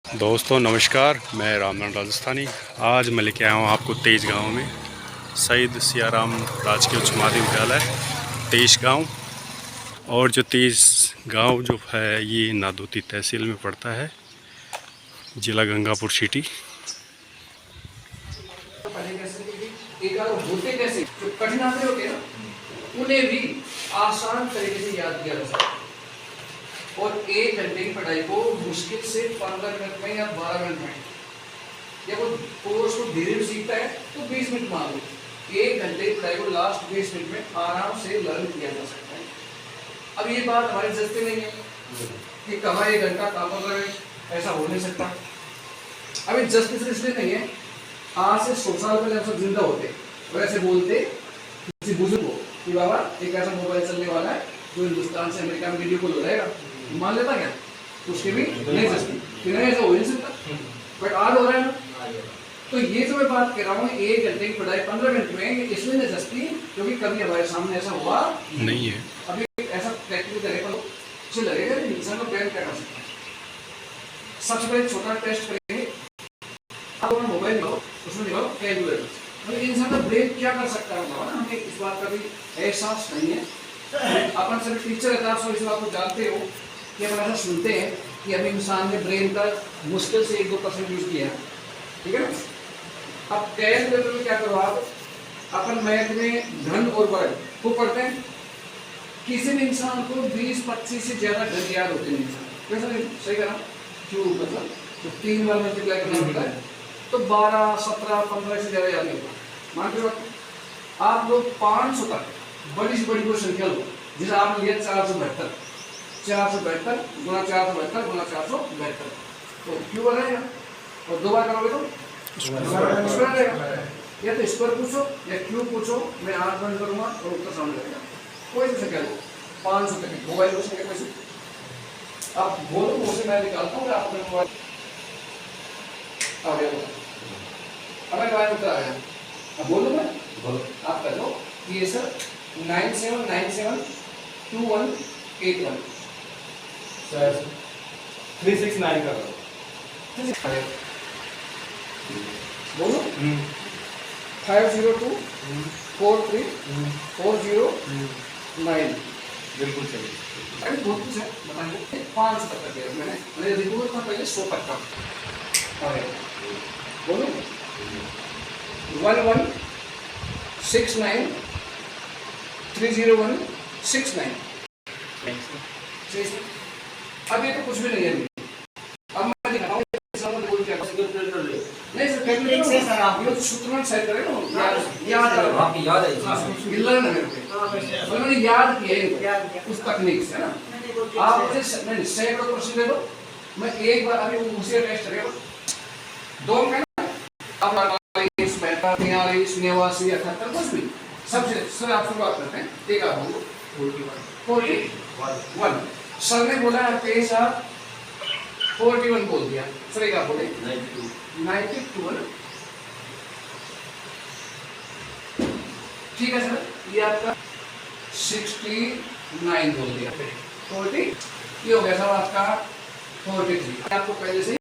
दोस्तों नमस्कार, मैं रामनाथ राजस्थानी। आज मैं लेके आया हूँ आपको तेज गांव में शहीद सियाराम राजकीय उच्च माध्यमिक विद्यालय तेज गांव। और जो तेज गांव जो है ये नादौती तहसील में पड़ता है, जिला गंगापुर सिटी। होते कैसे जो कठिन आते होते हैं ना उन्हें भी आसान तरीके से याद किया जा सकता है। और 1 घंटे की पढ़ाई को मुश्किल से 15 मिनट में या 12 मिनट में, या वो कोर्स को धीरे धीरे सीखता है तो 20 मिनट मान लो, 1 घंटे की पढ़ाई को लास्ट 20 मिनट में आराम से लर्न किया जा सकता है। अब ये बात हमारे जस्ते नहीं है कि कहाँ 1 घंटा कहाँ पर लगे, ऐसा हो नहीं सकता। अभी जस्टिस इसलिए नहीं है, आज से 100 साल पहले हम सब जिंदा होते वैसे बोलते किसी बुजुर्ग को कि बाबा एक ऐसा मोबाइल चलने वाला है जो हिंदुस्तान से अमेरिका में वीडियो कॉल हो जाएगा, मान लेता क्या? उसके भी नहीं सकती कि नहीं, ऐसा हो नहीं सकता, बट आज हो रहा है ना। तो ये जो मैं बात कर रहा हूँ 1 घंटे की पढ़ाई 15 मिनट में, इसलिए नहीं सकती क्योंकि कभी हमारे सामने ऐसा हुआ नहीं है। अभी ऐसा प्रैक्टिकल करने पर मुझे लगेगा कि इंसान को ब्रेन क्या कर सकता है। सबसे पहले छोटा टेस्ट करेंगे, आप अपना मोबाइल लो, उसमें दिखाओ कैलकुलेटर, मतलब इंसान का ब्रेन क्या कर सकता है ना, हमें इस बात का भी एहसास नहीं है। अपन सभी टीचर रहता है, इस बात को जानते हो कि अपन ऐसा सुनते हैं कि अभी इंसान ने ब्रेन का मुश्किल से 1-2% यूज किया, ठीक है ना। अब कैलकुलेटर में क्या करो आप, अपन मैथ में घन और वर्ग को पढ़ते हैं, किसी भी इंसान को 20-25 से ज्यादा घन याद होते नहीं, कैसा नहीं सही करा क्यों, मतलब तो 3 बार मल्टीप्लाई करना होता है तो 12, 17, 15 से ज्यादा याद नहीं होगा। मान लो आप लोग 500 तक बड़ी से बड़ी कोई संख्या लो, जैसे आपने लिया 472, 472 गुना 472 गुना 472, तो क्यों बनाएगा, और 2 बार करोगे तो स्क्वायर रहेगा। या तो स्क्वायर पूछो या क्यूब पूछो, मैं आंख बंद करूंगा और उत्तर सामने रहेगा। कोई भी संख्या लो 500 तक, मोबाइल को संख्या कैसे आप बोलो, उसे मैं निकालता हूँ, आप अपने मोबाइल आ गया, हमें मोबाइल उत्तर आ गया। अब बोलो, मैं बोलो, आप कर लो ये सर 97972181 सर 369 का बोलो 502434009। बिल्कुल सही। अरे बहुत कुछ है, बताइए 500 तक कर दिया मैंने रिकॉर्ड था पहले 100 तक का। बोलो 1169301669। अब ये तो कुछ भी नहीं है, अब मैं दिखाऊं नहीं सर, कैलकुलेटर से सर आप ये सूत्र में सेट करें ना, याद आपकी याद है मिल रहा है ना मेरे को, मैंने याद किया है उस तकनीक से ना। आप मुझे नहीं सैकड़ों क्वेश्चन दे दो, मैं एक बार अभी उसी टेस्ट करेगा 2 मिनट, अब 42 43 89 78 कुछ भी सबसे सर आप शुरुआत करते हैं, एक आप बोलो 41। सर ने बोला पेश आप 41 बोल दिया, सर एक आप बोले 92। ठीक है सर, ये आपका 69 बोल दिया, 40 ये हो गया सर आपका 43। आपको पहले से ही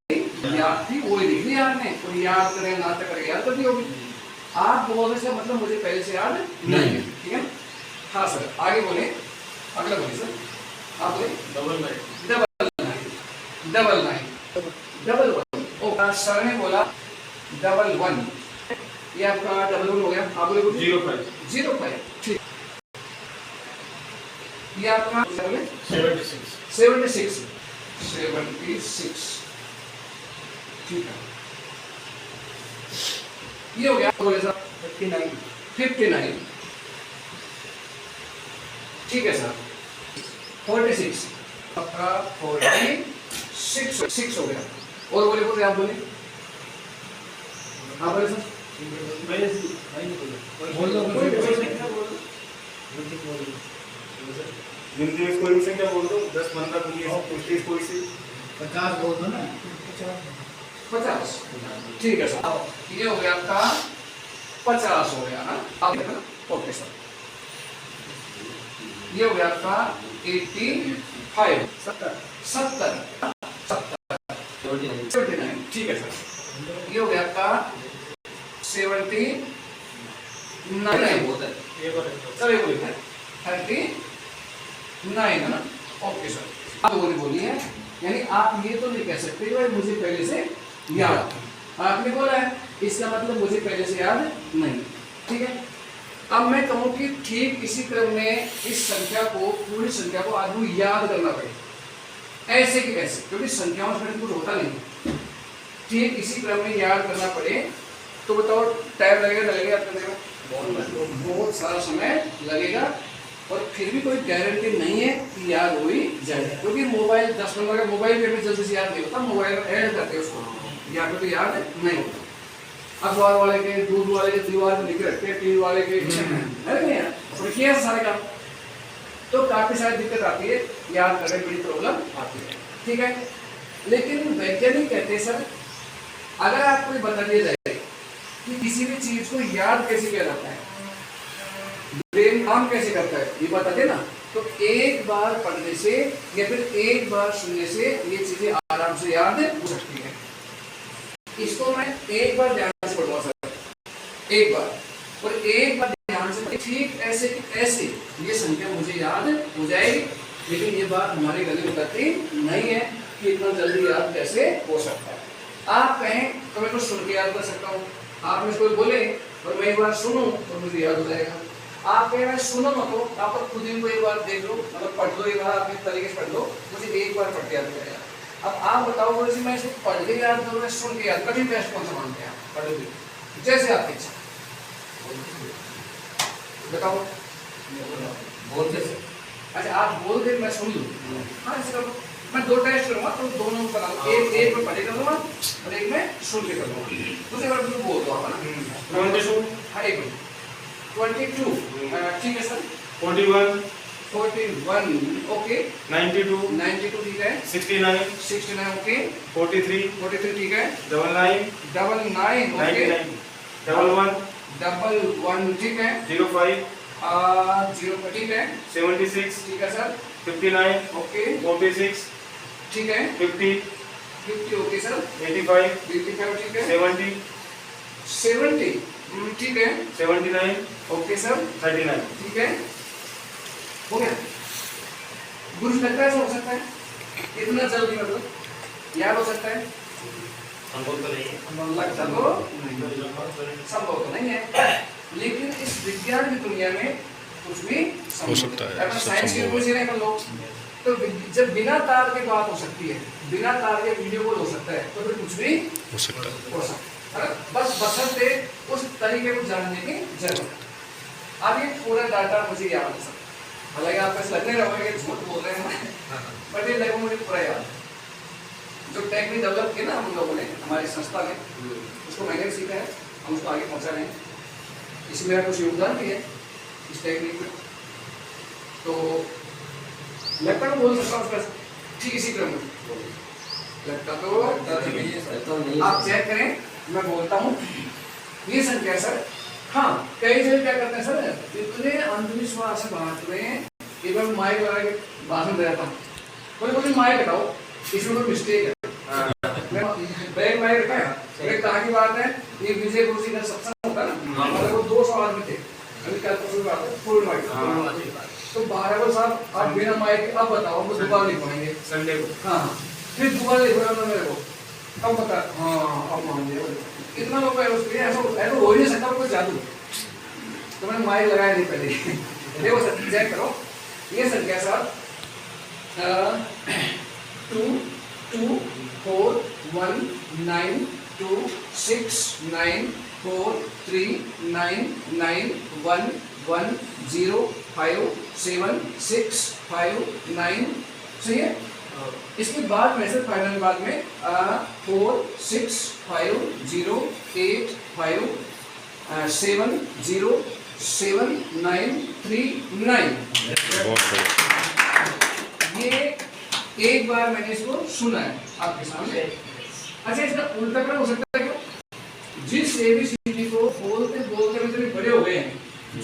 याद थी, वो ही लिख लिया आपने, कोई याद करे ना करे याद कर दी होगी। आप बोलने से मतलब मुझे पहले से याद नहीं है, ठीक है। हाँ सर आगे बोले, अगला बोलिए सर, आप बोले डबल नाइन। ओ सर ने बोला 11, ये आपका 11 हो गया, आप बोले 05। ठीक, ये आपका 76। ठीक है, ये हो गया, बोले सर 59। ठीक है सर 46 आपका 46 हो गया। और बोले बोले आप बोले, हाँ बोले सर बोल दो, गिनती में कोई भी संख्या बोल दो, 10 15 20 25 कोई सी 50 बोल दो ना, 50। ठीक है सर, ये हो गया आपका 50 हो गया ना, आप ओके सर। ये हो गया आपका 85 70 79, ठीक है सर। ये हो गया आपका 79 सर, ये बोलिए 39 है ना। ओके सर, आप लोगों ने बोली है, यानी आप ये तो नहीं कह सकते कि भाई मुझे पहले से याद था। आपने बोला है, इसका मतलब मुझे पहले से याद नहीं। ठीक है, अब मैं कहूँ कि ठीक इसी क्रम में इस संख्या को, पूरी संख्या को आदमी याद करना पड़े, ऐसे कि ऐसे, क्योंकि संख्याओं से कुछ होता नहीं। ठीक इसी क्रम में याद करना पड़े तो बताओ टाइम लगेगा लगेगा आपको देगा बहुत सारा समय लगेगा, और फिर भी कोई गारंटी नहीं है कि याद हो ही जाएगा, क्योंकि मोबाइल 10 नंबर का मोबाइल भी हमें जल्दी से याद नहीं होता, मोबाइल में ऐड करते हैं उसको, या फिर तो याद नहीं होता। अखबार वाले के, दूध वाले के दीवार में लिख रखते हैं, टीवी वाले के, है नहीं यार, और किया सारे काम, तो काफी सारी दिक्कत आती है, याद करने में बड़ी प्रॉब्लम आती है। ठीक है, लेकिन वैज्ञानिक कहते हैं सर, अगर आपको बता दिया जाए कि किसी भी चीज को याद कैसे किया जाता है, ब्रेन काम कैसे करता है, ये बता देना, तो एक बार पढ़ने से या फिर एक बार सुनने से ये चीजें आराम से याद हो सकती है। इसको मैं एक बार ध्यान से पढ़ूंगा सर, एक बार, और एक बार ध्यान से ठीक ऐसे कि ऐसे ये संख्या मुझे याद हो जाएगी, लेकिन ये बात हमारे गले में उतरती नहीं है कि इतना जल्दी याद कैसे हो सकता है। आप कहें तो मैं कुछ सुन के याद कर सकता हूँ, आप मुझे कोई बोले और मैं एक बार सुनूं तो मुझे याद हो जाएगा। आप कहें मैं सुनो ना, तो आप खुद ही को एक बार देख लो, मतलब पढ़ लो, एक बार अपने तरीके से पढ़ लो, मुझे एक बार पढ़ के याद हो जाएगा। अब आप बताओ बोले मैं इसे पढ़ के याद करूँ, मैं सुन के याद, कठिन टेस्ट कौन सा मानते हैं आप? पढ़ लो जैसे आपकी इच्छा, बताओ बोलते से। अच्छा, आप बोल दे मैं सुन लूँ, हाँ ऐसे करो। मैं 2 टेस्ट करूँगा, तो दोनों बना लो, एक में पढ़े करूँगा और एक में सुन के करूँगा, दूसरे बार तुम बोल दो आप ना। 22, हाँ, एक मिनट, 22 ठीक है सर, 41, 41 ओके, 92, 92 ठीक है, 69, 69 ओके, 43, 43 ठीक है, 99, 99 ओके, 99, 11 ठीक है, 05, 0 ठीक है, 76, ठीक है सर, 59, ओके 46, ठीक है, 50, 50 ओके सर, 85, 55 ठीक है, 70, 70 ठीक है, 79, ओके सर, 39। ठीक है, हो गया। गुरु लगता है ऐसा हो सकता है इतना जल्दी, मतलब याद हो सकता है? संभव तो नहीं है, संभव तो नहीं है, लेकिन इस विज्ञान की दुनिया में कुछ भी हो सकता है, अगर सब साइंस की संभव कोई नहीं कर लो, तो जब बिना तार के बात हो सकती है, बिना तार के वीडियो कॉल हो सकता है, तो फिर कुछ भी हो सकता है। हो सकता है, बस बशर्ते उस तरीके को जानने की जरूरत है। अब ये पूरा डाटा मुझे याद हो सकता है, हालांकि आप ऐसे लगने रहोगे कि झूठ बोल रहे हैं, बट ये लगभग मुझे पूरा याद है। जो टेक्निक डेवलप की ना हम लोगों ने, हमारी संस्था ने, उसको मैंने सीखा है, हम उसको आगे पहुंचा रहे हैं, इसमें मेरा कुछ योगदान भी है इस टेक्निक में, तो लगता तो बोल सकता हूँ उसका ठीक इसी क्रम में, लगता तो आप चेक करें, मैं बोलता हूँ ये संख्या सर। हाँ, कई जगह क्या करते हैं सर, इतने अंधविश्वास से बात में एक बार माइक लगा के भाषण दे रहा था, बोले माइक हटाओ, इसमें कोई मिस्टेक है, बैग माइक रखा है, कहा की बात है, ये विजय गुरु जी का सत्संग होता है ना, हमारे को 200 आदमी थे, अभी क्या फुल माइक, तो 12 को साहब आप बिना माइक अब बताओ, हम दोबारा नहीं पढ़ेंगे संडे को, हाँ फिर दोबारा लिखवाना मेरे को, तब बता, हाँ अब मान लिया, इतना लोग ऐसा हो ही नहीं सकता कोई जादू, तो मैंने माइक लगाया नहीं पहले। देखो सर, चेक करो, ये संख्या सर 2 2 4 1 9 2 6 9 4 3 9 9 1 1 0 5 7 6 5 9 सही है। इसके बाद में सर फाइनल बाद में 4 6 5 0 8 5 7 0 7 9 3 9। बहुत बढ़िया। ये एक बार मैंने इसको सुना है आपके सामने। अच्छा, इसका उल्टा क्रम हो सकता है क्यों? जिस एबीसीडी को बोलते बोलते में इतने बड़े हो गए हैं,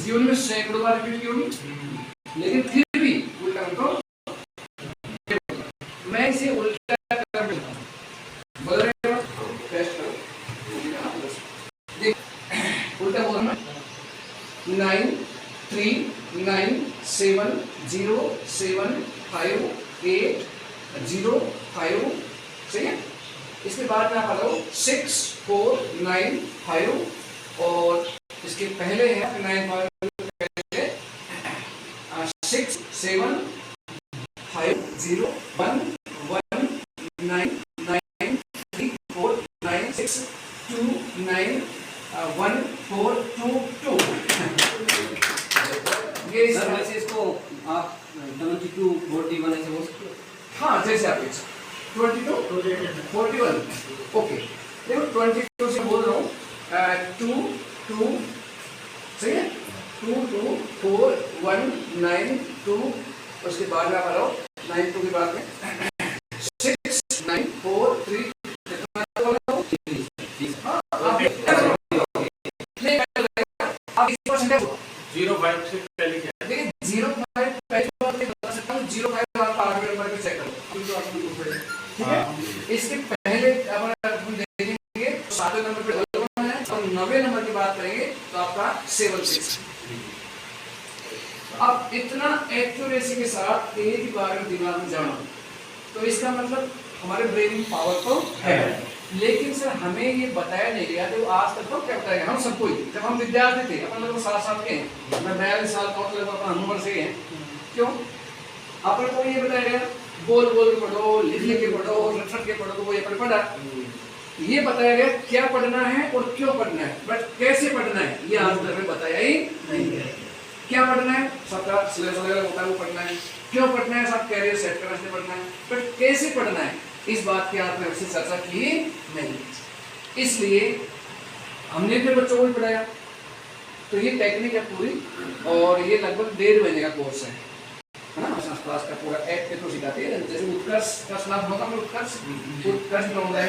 जीवन में सैकड़ों बार रिपीट की होगी, लेकिन फिर भी उल्टा क्रम तो मैं इसे उल्टा क्रम 670758005, सही है। इसके बाद में आप लगाओ 6495 और इसके पहले है 95 67050099346291422 ये सर वैसे इसको आप 72 41 ऐसे बोल सकते हो। हाँ जैसे आप 22 41 ओके। देखो 22 से बोल रहा हूँ 2 2 सही है 2 2 4 1 9 2 उसके बाद में आप आ रहा हो 9 2 के बाद में 6 9 4 3 05 से पहले क्या है? देखिए 05 पहले बार मैं बता सकता हूँ 05 आप आगे नंबर पे चेक करो ठीक है। इसके पहले अब हम देखेंगे 7वें नंबर पे डबल 1 है और 9वें नंबर की बात करेंगे तो आपका 76। अब इतना एक्यूरेसी के साथ एक ही बार में दिमाग में जाना तो इसका मतलब हमारे ब्रेन में पावर तो है, लेकिन सर हमें ये बताया नहीं गया तो आज तक तो क्या बताया हम सबको ही। जब हम विद्यार्थी थे अपन लोग 7 साल के हैं, मैं 42 साल का मतलब अपना उम्र से है, क्यों अपन को ये बताया गया बोल बोल के पढ़ो, लिख लिख के पढ़ो, रट रट के पढ़ो, तो वो ये पढ़ा। ये बताया गया क्या पढ़ना है और क्यों पढ़ना है, बट कैसे पढ़ना है ये आज तक में बताया ही नहीं गया। क्या पढ़ना है सबका सिलेबस वगैरह होता है वो पढ़ना है, क्यों पढ़ना है सब कैरियर सेट करने से पढ़ना है, बट कैसे पढ़ना है इस बात की आपने उससे चर्चा की नहीं। इसलिए हमने भी बच्चों को भी पढ़ाया तो ये टेक्निक है पूरी और ये लगभग 1.5 महीने का कोर्स है ना। क्लास का पूरा ऐप पे तो सिखाते हैं, जैसे उत्कर्ष का स्नात होगा मैं उत्कर्ष होगा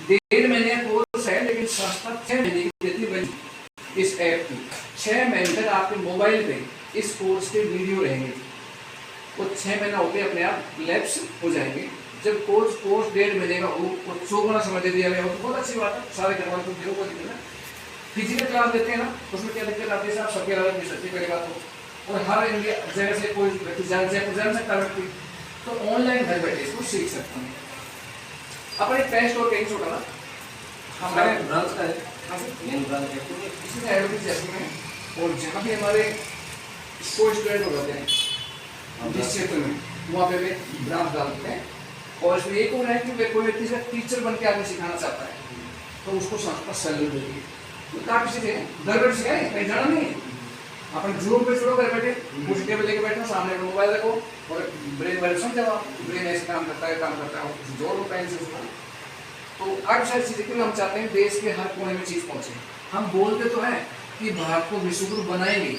1.5 महीने का कोर्स है, लेकिन संस्था 6 महीने की देती है इस ऐप की। 6 महीने तक आपके मोबाइल पे इस कोर्स के वीडियो रहेंगे, वो 6 महीना होते अपने आप लैप्स हो जाएंगे। जब कोर्स 1.5 महीने का हो और 4 समय दे दिया गया हो तो बहुत अच्छी बात है, सारे घर वाले को दिलो को दिक्कत है। फिजिकल क्लास देते हैं ना उसमें क्या दिक्कत आती है साहब, सबके अलग सच्ची करेगा तो और हर इंडिया जगह से कोई व्यक्ति जान सकता व्यक्ति तो ऑनलाइन घर बैठे इसको सीख सकते हैं। अपन एक टेस्ट और कहीं छोटा ना हमारे ब्रांच का है मेन ब्रांच है इसमें एडवर्टाइज जैसे में, और जहाँ भी हमारे स्टूडेंट हो जाते हैं जिस क्षेत्र में वहाँ पे वे ब्रांच डालते हैं। और इसमें एक और है कि वे कोई व्यक्ति टीचर बन के आगे सिखाना चाहता है तो उसको संस्था सैलरी देती है। तो काफी चीजें घर बैठे सिखाए, कहीं जाना नहीं है। अपन जूम पे शुरू कर बैठे कुछ टेबल लेके बैठो, सामने मोबाइल रखो और ब्रेन वाले समझो आप ब्रेन ऐसे काम करता है और कुछ जोड़ लो पेन से उसको। तो अब सारी चीजें क्यों हम चाहते हैं देश के हर कोने में चीज पहुंचे। हम बोलते तो हैं कि भारत को विश्व गुरु बनाएंगे,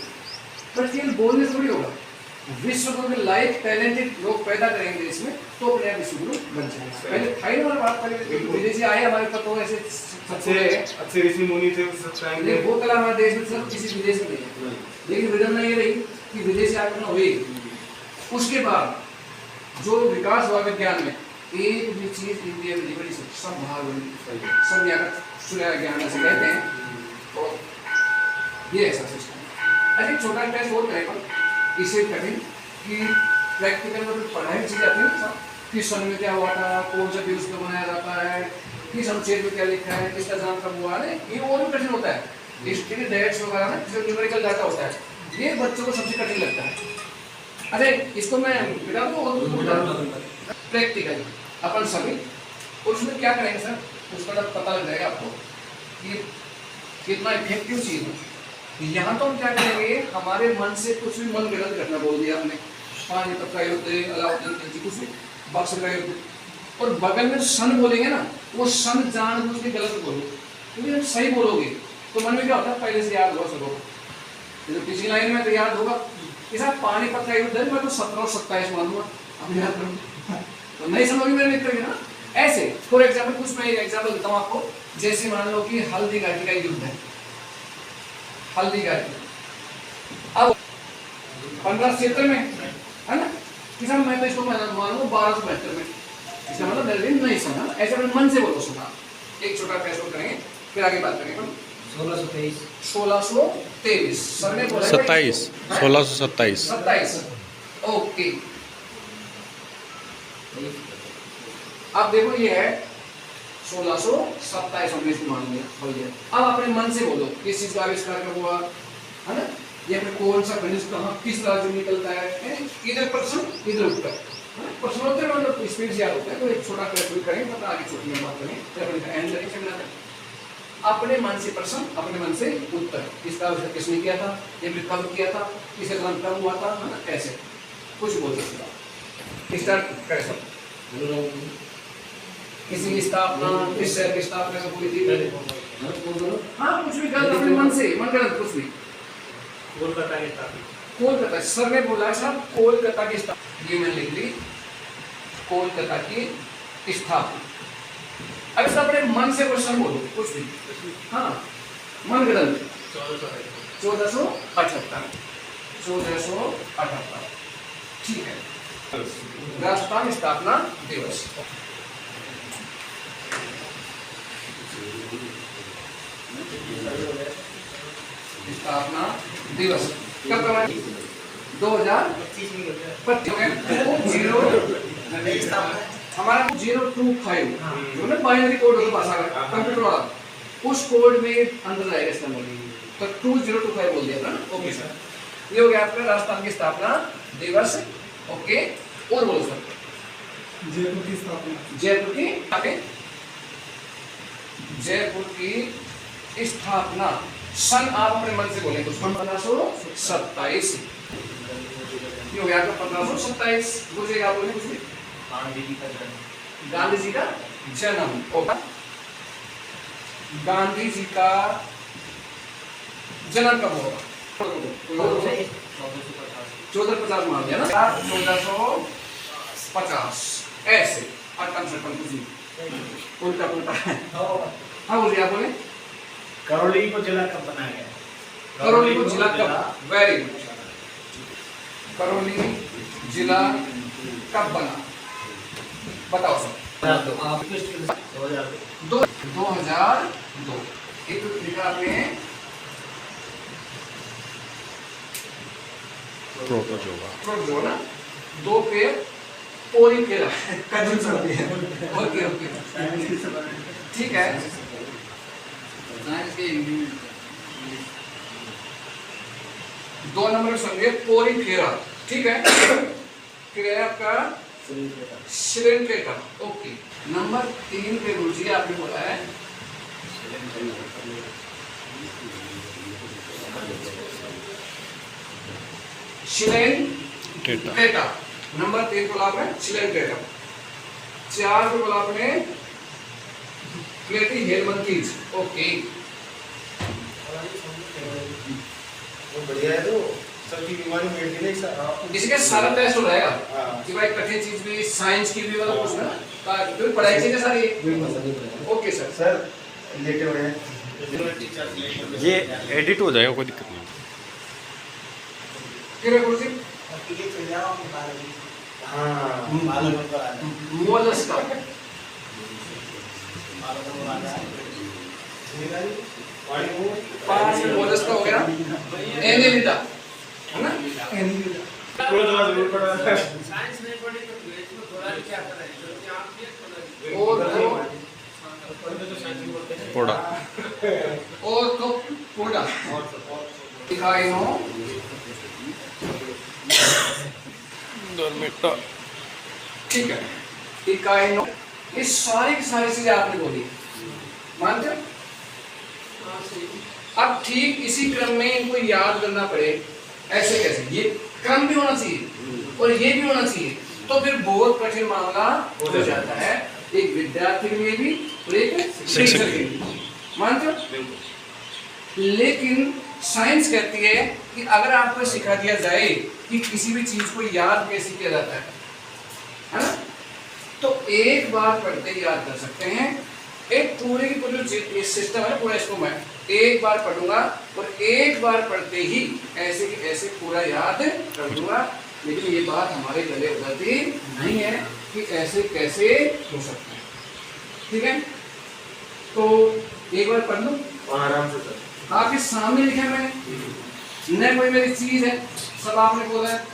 पर केवल बोलने थोड़ी होगा, विश्व गुरु में लाइक टैलेंटेड लोग पैदा करेंगे देश में तो अपने आप विश्व गुरु बन जाएंगे। पहले थाई वाला बात करें विदेशी आए हमारे पास तो ऐसे अच्छे ऋषि मुनि थे उस टाइम में। वो कला हमारे देश में सिर्फ किसी विदेश में नहीं है, लेकिन विडम्बना ये रही कि विदेशी आगमन हुई उसके बाद जो विकास हुआ विज्ञान में एक भी चीज इंडिया में नहीं बनी, सब बाहर बनी, सब यहाँ का सूर्य ज्ञान से कहते हैं। तो ये ऐसा सिस्टम है। अच्छा छोटा टेस्ट और करेगा इसे कठिन कि प्रैक्टिकल में पढ़ाई चीज़ आती है ना सब, किस सन में क्या हुआ था, कौन सा दिवस को बनाया जाता है, किस अनुच्छेद में क्या लिखा है, किसका जन्म कब हुआ है, ये और भी कठिन होता है। इसके डेट्स वगैरह ना जो न्यूमेरिकल डाटा होता है ये बच्चों को सबसे कठिन लगता है। अरे इसको मैं बता दूँ प्रैक्टिकल अपन सभी और उसमें क्या करेंगे सर उसका तब पता लग जाएगा आपको कि कितना इफेक्टिव चीज़ है। यहाँ तो हम क्या करेंगे हमारे मन से कुछ भी मन गलत घटना बोल दिया हमने, पानीपत का युद्ध, अलाउद्दीन खिलजी, कुछ भी बक्सर का युद्ध, और बगल में सन बोलेंगे ना वो सन जानबूझ के गलत बोलो, क्योंकि जब सही बोलोगे तो मन में क्या होता है पहले से याद होगा सबको। तो पिछली लाइन में तो याद होगा कि साहब पानीपत का युद्ध है मैं तो 17 और 27 मानूंगा, अब याद करूँ तो नहीं समझोगे मेरे मित्र ना। ऐसे फॉर एग्जाम्पल कुछ मैं एक एग्जाम्पल देता हूँ आपको, जैसे मान लो कि हल्दी घाटी का युद्ध है, हल्दी घाटी अब 1576 में है ना कि साहब मैं तो इसको मानूंगा 1272 में, इसका मतलब मेरे लिए नहीं सुना, ऐसे अपने मन से बोलो सुना। एक छोटा फैसला करेंगे फिर आगे बात करेंगे। 1623 सर ने बोला 27 1627 27 ओके। अब देखो ये है 1627 हमने इसको मान लिया हो गया। अब अपने मन से बोलो किस चीज का आविष्कार कब हुआ है ना, ये अपने कौन सा खनिज कहाँ किस राज्य में निकलता है, इधर प्रश्न इधर उत्तर। प्रश्नोत्तर मतलब स्पीड से याद होता है, तो एक छोटा क्वेश्चन करेंगे पता आगे छोटी में बात करें एंड करेंगे। अपने मन से प्रश्न अपने मन से उत्तर, इसका आविष्कार किसने किया था, ये कब किया था, किसका जन्म कब हुआ था, है ना, ऐसे कुछ बोल सकते हो। स्टार्ट करें सब। किसी की स्थापना किस शहर की स्थापना कब हुई थी, हाँ कुछ भी गलत अपने मन से मन गलत कुछ भी। कोलकाता की स्थापना, कोलकाता सर ने बोला साहब कोलकाता की स्थापना, ये मैंने लिख ली कोलकाता की स्थापना। अब इसका अपने मन से क्वेश्चन बोलो कुछ भी, हाँ मन गणन 1478 ठीक है। राजस्थान स्थापना दिवस स्थापना दिवस कब करवाएं, 2025 हमारा 025 जो ना बाइनरी कोड होता है कंप्यूटर वाला, उस कोड में अंदर जाएगा इसका नंबर, तो 2025 बोल दिया ना। ओके सर, ये हो गया आपका राजस्थान की स्थापना दिवस। ओके और बोलो सर, जयपुर की स्थापना, जयपुर की स्थापना सन आप अपने मन से बोले कुछ 1527 ये हो गया आपका 1527 बोलिएगा आप बोले कुछ भी। गांधी जी का जन्म होगा, गांधी जी का जन्म कब होगा, 1450 मान दिया ना, 1450 ऐसे अटकन सटकन कुछ नहीं उल्टा पुल्टा है। हाँ बोलिए आप बोले, करौली को जिला कब बनाया गया, करौली को जिला कब, वेरी गुड, करौली जिला कब बना बताओ सर। 2002 एक लिखा आपने जो ना दो पे पोरी फेरा ओके ओके ठीक है। दो नंबर समझिए पोरी फेरा, ठीक है। फिर है आपका श्रीलंका, ओके। नंबर 3 पे गुरुजी आपने बोला है श्रीलंका, नंबर 3 बोला आपने श्रीलंका, 4 पे बोला आपने प्लेटी हेलमंथीज, ओके बढ़िया है। तो सबकी बीमारी मिलती नहीं सर, इसके सारा टेस्ट हो जाएगा कि भाई कठिन चीज भी साइंस की भी वाला कुछ ना तो पढ़ाई चीजें सारी। ओके सर, सर लेटे हुए हैं, ये एडिट हो जाएगा, कोई दिक्कत नहीं। फिर गुरुजी हाँ मोलस्का, 5 मोलस्का हो गया, एनेलिडा है ना, थोड़ा जरूर पड़ा पोड़ा और तो पोड़ा इकाइनो ठीक है, इकाइनो, ये सारी की सारी चीजें आपने बोली मानते हो। अब ठीक इसी क्रम में इनको याद करना पड़े, ऐसे कैसे, ये क्रम भी होना चाहिए और ये भी होना चाहिए, तो फिर बहुत कठिन मामला हो जाता है, एक विद्यार्थी के लिए भी और एक शिक्षक के लिए, मानते हो। लेकिन साइंस कहती है कि अगर आपको सिखा दिया जाए कि किसी भी चीज को याद कैसे किया जाता है ना, तो एक बार पढ़ते ही याद कर सकते हैं। एक पूरे की पूरी जो सिस्टम है पूरा, इसको मैं एक बार पढ़ूंगा और एक बार पढ़ते ही ऐसे कि ऐसे पूरा याद कर दूंगा। लेकिन ये बात हमारे गले उतरती नहीं है कि ऐसे कैसे हो सकता है, ठीक है। तो एक बार पढ़ लो, आराम से सर। आपके सामने लिखा है मैंने, न कोई मेरी चीज है, सब आपने बोला है,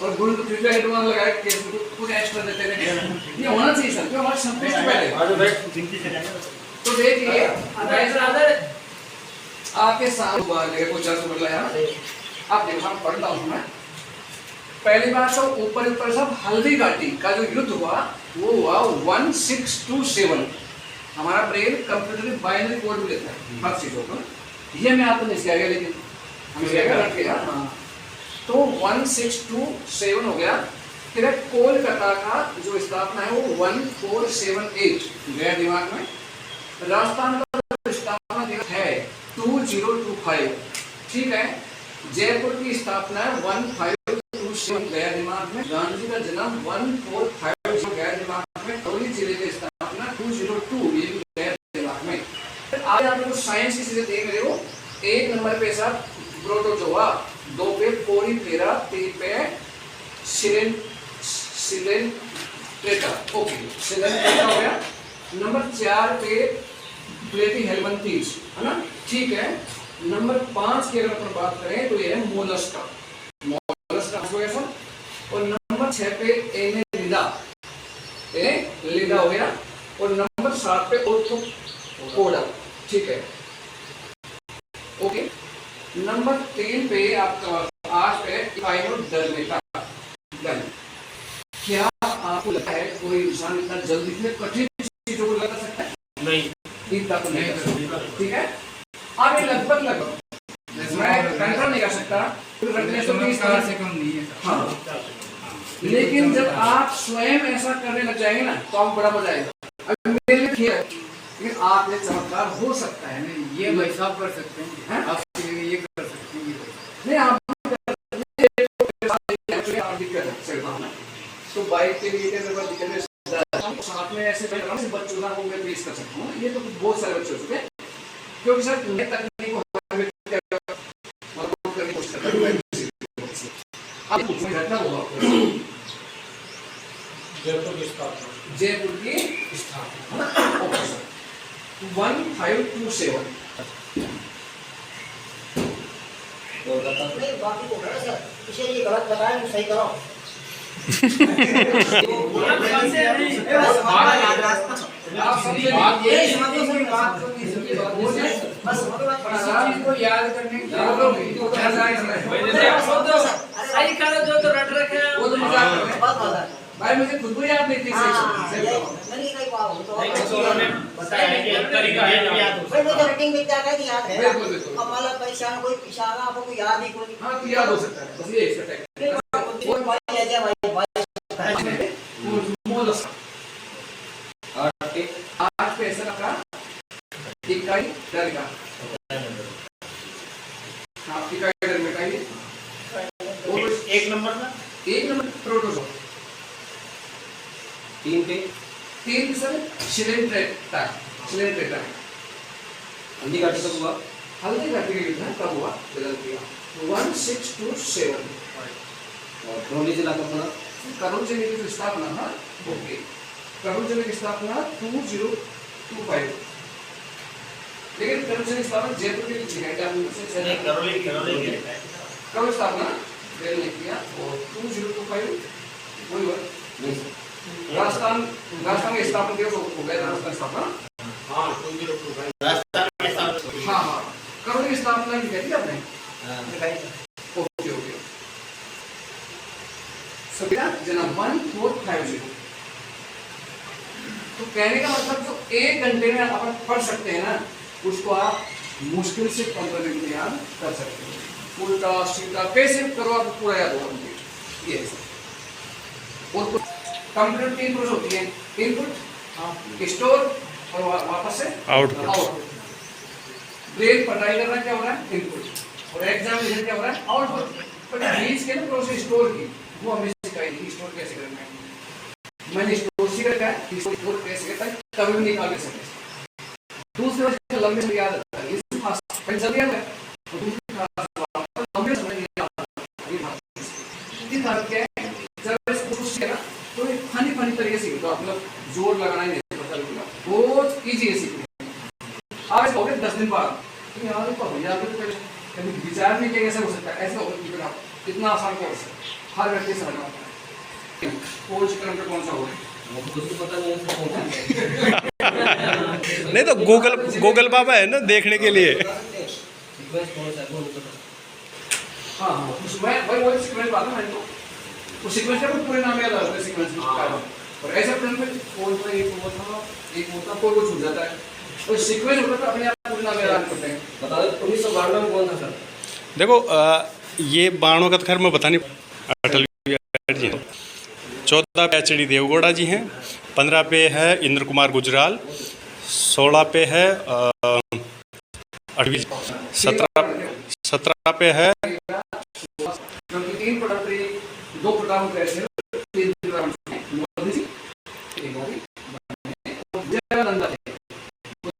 और गुण कृपया हेडफोन लगाए केस में कुछ एक्स्ट्रा देते हैं, ये होना चाहिए सर, क्यों हमारे संतुष्ट पहले। आज भाई तो देखिए आपके सामने लेकर कुछ अर्थ बदला यार, आप देखो हम पढ़ता हूँ मैं। पहली बार तो ऊपर ऊपर सब हल्दी घाटी का जो युद्ध हुआ वो हुआ 1627। हमारा ब्रेन कंप्यूटर में बाइनरी कोड भी लेता है हर चीजों को, ये मैं आपको नहीं सिखाया गया, लेकिन हमें सिखाया रट गया। तो 1627 हो गया। फिर कोलकाता का जो स्थापना है वो 1478 गया दिमाग में। राजस्थान का स्थापना दिवस है 2025, ठीक है। जयपुर की स्थापना 1527 गया दिमाग में। गांधी जी का जन्म 1450 गया दिमाग में। करौली जिले की स्थापना 202, ये भी गया दिमाग में। आज आप लोग साइंस की चीजें देख रहे हो। 1 नंबर पे सर प्रोटोजोआ, 2 पे पोरीफेरा, 3 पे सिलेंट्रेटा, ओके सिलेंट्रेटा हो गया। नंबर 4 पे प्लेटीहेल्मिन्थेस, है ना, ठीक है। नंबर 5 की अगर अपन बात करें तो ये है मोलस्का, मोलस्का हो गया सर। और नंबर 6 पे एनेलिडा, एनेलिडा हो गया। और नंबर 7 पे ओर्थोपोडा, ठीक है, ओके। नंबर 3 पे आपका 8 पे इपाइनोडर्मेटा, डन। क्या आपको लगता है कोई इंसान इतना जल्दी इतने कठिन चीजों को लगा सकता है? नहीं, इतना तो नहीं कर सकता, ठीक है। आप ये लगभग मैं कंफर्म नहीं कर सकता, रखने से 20 तरह से कम नहीं है, हाँ। लेकिन जब आप स्वयं ऐसा करने लग जाएंगे ना तो आपको बड़ा मजा आएगा। अब मेरे लिए ठीक है, लेकिन आप ये चमत्कार हो सकता है। नहीं, ये भाई साहब कर सकते हैं, आप ये कर सकते हैं, नहीं आप दिक्कत है। तो बाइक के लिए दिक्कत है, साथ में ऐसे बच्चों का मैं पेश कर सकता हूँ। ये तो बहुत सारे बच्चे हो चुके हैं, क्योंकि सर नई तकनीक को करने की कोशिश करता हूँ। घटना हुआ जयपुर की स्थापना 1527। नहीं बाकी को करो सर, इसे ये गलत बताया तो सही करो। आप समझे यही समझो सर, बात को नहीं समझिए, बस चीज को याद करने की सही करो जो तो रट रखे हैं वो तो मजाक कर रहे हैं। बात बता भाई मुझे खुद को याद नहीं थी नहीं कहीं पाओ तो बताया है कि तरीका है याद हो। भाई मुझे रेटिंग में क्या है याद है, बिल्कुल बिल्कुल, अब वाला परेशान कोई इशारा आपको याद ही कोई हाँ तो याद हो सकता है, बस ये इसका टेक्निक। कोई भाई है भाई मोलस्का 8 पे ऐसा का इकाई डर का, हाँ इकाई डर में का ये और 1 नंबर ना 1 नंबर प्रोटोजोआ, 3 पे 3 sir Coelenterata, Coelenterata Haldi Ghati कब हुआ? हल्दी घाटी का युद्ध कब हुआ? फिलाडेल्फिया 1627। और करौली जिला कब बना? करौली जिले की स्थापना ना, ओके, करौली जिले की स्थापना 2025। लेकिन करौली जिले की स्थापना जयपुर के नीचे है, क्या नहीं, करौली की कब स्थापना रेल ने किया और 2025 वही हुआ। नहीं सर, राजस्थान के स्थापना दिवस हो गया, राजस्थान स्थापना, हां 2025 हाँ हाँ करौली की स्थापना की कहती आपने, दिखाई ओके ओके। सभ्यता जन्म 1450। तो कहने का मतलब जो 1 घंटे में अपन पढ़ सकते हैं ना, उसको आप मुश्किल से 15 मिनट में याद कर सकते हैं। उल्टा सीधा कैसे करो आप पूरा याद होगा मुझे ये। और कंप्यूटर 3 प्रोसेस होती है, इनपुट, स्टोर और वापस से आउटपुट। ब्रेन पढ़ाई करना क्या हो रहा है? इनपुट। और एग्जाम रिजल्ट क्या हो रहा है? आउटपुट। पर बीच के ना प्रोसेस स्टोर की वो हमें सिखाई थी, स्टोर कैसे करना है। मैंने स्टोर सीखा है, स्टोर कैसे करता है कभी भी निकाल के सकते। दूसरे वर्ष लंबे में याद आता है, इस फास्ट जल्दी याद है, और दूसरी लंबे समय में याद आता है। ये बात क्या है, जब इसको सीखना तो एक फनी तरीके से सीखो, मतलब जोर लगाना ही नहीं पड़ता, बहुत इजी है सीखने। आज हो गए 10 दिन बाद तो यहाँ देखो भैया तो पहले कभी विचार नहीं किया कैसे हो सकता है, ऐसे होगा कि इतना आसान कोर्स है, हर व्यक्ति समझ पाता है। कोर्स क्रम पे कौन सा होगा मुझे तो पता नहीं है इसका कौन सा नहीं तो गूगल बाबा है ना देखने के लिए। रिक्वेस्ट कौन सा है, वो नहीं पता। हाँ हाँ उसमें वही वही सीक्वेंस बात है। तो उस सीक्वेंस का पूरे नाम याद आता है सीक्वेंस में और ऐसे प्लान में कौन सा एक होता कोई छूट जाता है तो सीक्वेंस होता है अपने आप पूरे नाम याद करते हैं। बता दो 1992 में कौन था सर? देखो ये बाणों का तो खैर मैं बता नहीं, अटल बिहारी जी 14 पे एच.डी. देवगौड़ा जी हैं, 15 पे है इंद्र कुमार गुजराल, 16 पे है अटवी, 17 पे है क्योंकि 3 प्रोडक्ट दो प्रोडक्ट ऐसे मोदी जी एक मोदी जयानंदा थे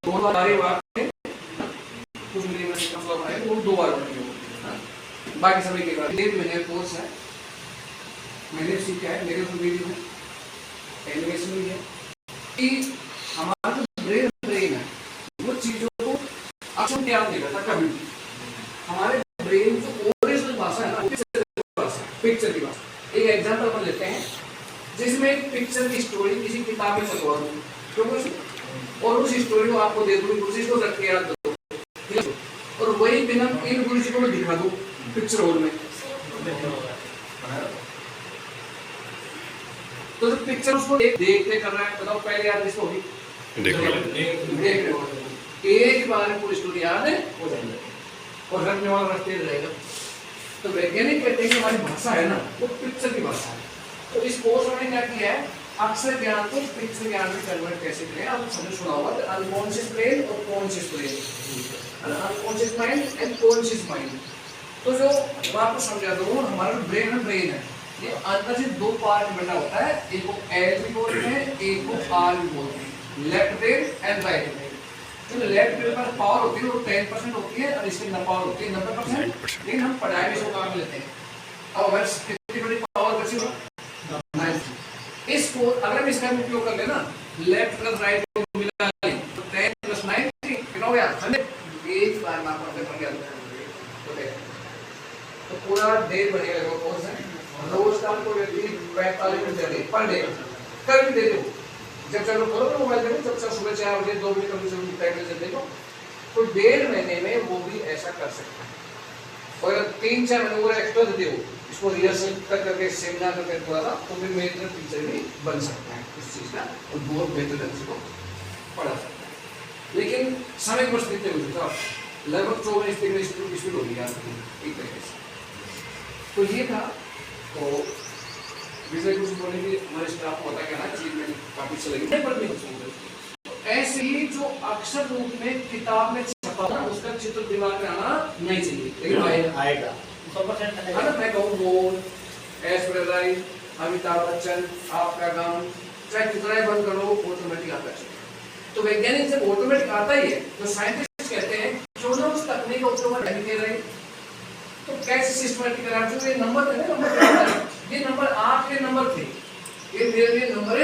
दो बार थे कुछ मिली में मतलब है वो 2 बार बने बाकी सभी के बाद 1 महीने कोर्स है। मैंने सीखा है मेरे को वीडियो में एनिमेशन भी है कि हमारा जो ब्रेन है वो चीजों को अक्षर ध्यान देगा था कभी भी। हमारे ब्रेन जो ओरिजिनल भाषा है ना पिक्चर की भाषा। एक एग्जांपल अपन लेते हैं जिसमें एक पिक्चर की स्टोरी किसी किताब में छपवा दूं क्योंकि और उस स्टोरी को आपको दे दूं कोशिश को रख के याद दो और वही बिना इन गुरुजी को मैं दिखा दूं पिक्चर हॉल में तो जो पिक्चर उसको देखते कर रहा है बताओ पहले याद किसको होगी देख रहे हो एक बार में पूरी स्टोरी याद है हो जाएगी और रखने वाला रखते रहेगा। तो वैज्ञानिक कहते हैं कि हमारी भाषा है ना वो पिक्चर की भाषा है। तो इस कोर्स में क्या किया है अक्षर ज्ञान को पिक्चर ज्ञान में कन्वर्ट कैसे करें आप समझ सुना होगा अनकॉन्शियस ब्रेन और conscious brain unconscious mind and conscious mind. तो जो मैं आपको समझा दूँ हमारा ब्रेन है ये अंदर से 2 पार्ट बना होता है एक को एल भी बोलते हैं एक को आर भी बोलते हैं left brain and right brain. जो लेफ्ट ब्रेन पर पावर होती है वो 10% होती है और इसकी पावर होती है 90%। लेकिन हम पढ़ाई में इसको काम लेते हैं अब अगर कितनी बड़ी पावर बची हो इसको अगर हम इसका उपयोग कर लेना लेफ्ट प्लस राइट को मिला लें तो 10 + 9 कितना हो गया 100 एक बार ना पढ़ने पर गया तो पूरा डे बढ़ेगा वो कोर्स है रोज का आपको व्यक्ति 45 मिनट दे पर डे कर भी देते हो जब चलो खोलो तो मोबाइल देखो जब सुबह 4 बजे 2 बजे कभी से टाइम से देखो तो 1.5 महीने में वो भी ऐसा कर सकता है। और 3-4 महीने और एक्स्ट्रा देते हो इसको रिहर्सल करके सेमिनार करके द्वारा तो भी मेजर टीचर भी बन सकता है उस चीज का और बहुत बेहतर ढंग से पढ़ा सकता है। लेकिन समय वर्ष कितने हो सकता लगभग 24 दिन स्पीड होगी आपकी एक तरीके से। तो ये था तो विषय कुछ बोले कि हमारे स्टाफ को पता क्या ना चीज में काफी अच्छा लगी पर नहीं तो ऐसे ही जो अक्षर रूप में किताब में छपा ना उसका चित्र दिमाग में आना नहीं चाहिए लेकिन आएगा 100% है ना। मैं कहूँ मोर ऐश्वर्या राय अमिताभ बच्चन आपका गाँव चाहे कितना ही बंद करो ऑटोमेटिक आता है। तो वैज्ञानिक जब ऑटोमेटिक आता ही है तो साइंटिस्ट कहते हैं जो ना उस तकनीक का उपयोग नहीं कर रहे तो कैसे सिस्टमैटिक करा जो ये नंबर थे ना नंबर ये नंबर आपके नंबर थे ये मेरे लिए नंबर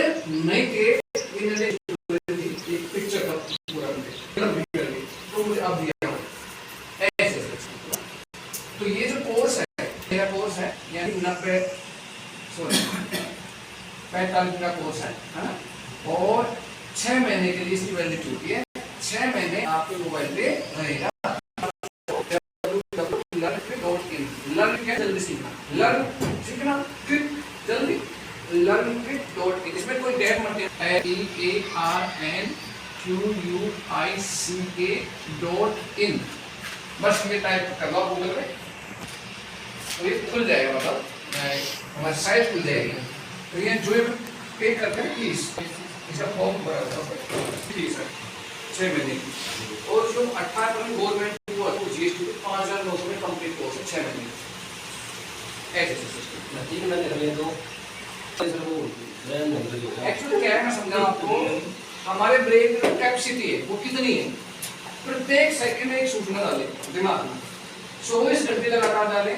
नहीं थे ये मेरे एक पिक्चर का पूरा तो मुझे अब दिया ऐसे तो ये जो कोर्स है मेरा कोर्स है यानी 45 का कोर्स है ना और 6 महीने के लिए इसकी वैलिडिटी होती है 6 महीने आपके मोबाइल पे रहेगा। लर्न क्या जल्दी सीखना लर्न सीखना क्विक जल्दी लर्न क्विक.in इसमें कोई गैप मत LEARNQUICK.in बस ये टाइप कर लो गूगल में तो ये खुल जाएगा मतलब हमारी साइट खुल जाएगी। तो ये जो पे करते हैं फीस इसका फॉर्म भरा होगा फीस है 6 महीने की और जो 18% गवर्नमेंट को जीएसटी 5,900 में कंप्लीट कोर्स है 6 महीने ऐसे सिस्टम 3 महीने कर लिए तो एक्चुअली क्या है मैं समझा आपको हमारे ब्रेन में कैपेसिटी है वो कितनी है प्रत्येक सेकंड में एक सूचना डाले दिमाग में 24 घंटे लगातार डाले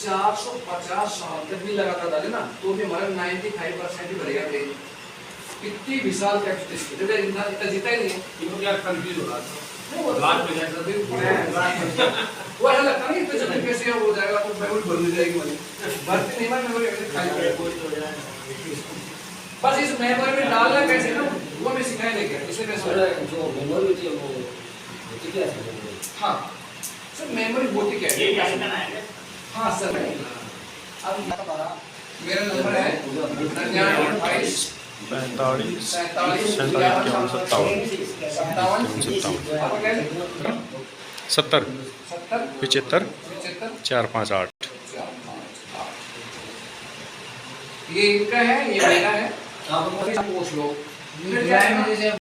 450 साल तक भी लगातार डाले ना तो भी हमारा 95% ही बढ़ेगा ब्रेन कितनी विशाल कैपेसिटी जो इतना इतना जीता ही नहीं है। इनको क्या कंफ्यूज हो रहा था नहीं, वो लास्ट में जाकर वो ऐसा लगता नहीं इतना जल्दी कैसे हो जाएगा तो मेमोरी भर जाएगी वाली भरती नहीं मैं मेमोरी ऐसे खाली पड़ेगी। बस इस मेमोरी में डालना कैसे ना वो मैं सिखाया नहीं गया इसलिए मैं सर जो मेमोरी होती है वो होती क्या है मेमोरी? हाँ सर मेमोरी होती क्या ये है? क्या करना है हाँ सर अब हमारा मेरा नंबर है 99 45 47 57 57 57 आपका क्या है? 70 70 75 75 458। ये इनका है ये मेरा है आप पूछ लो जुलाई में जैसे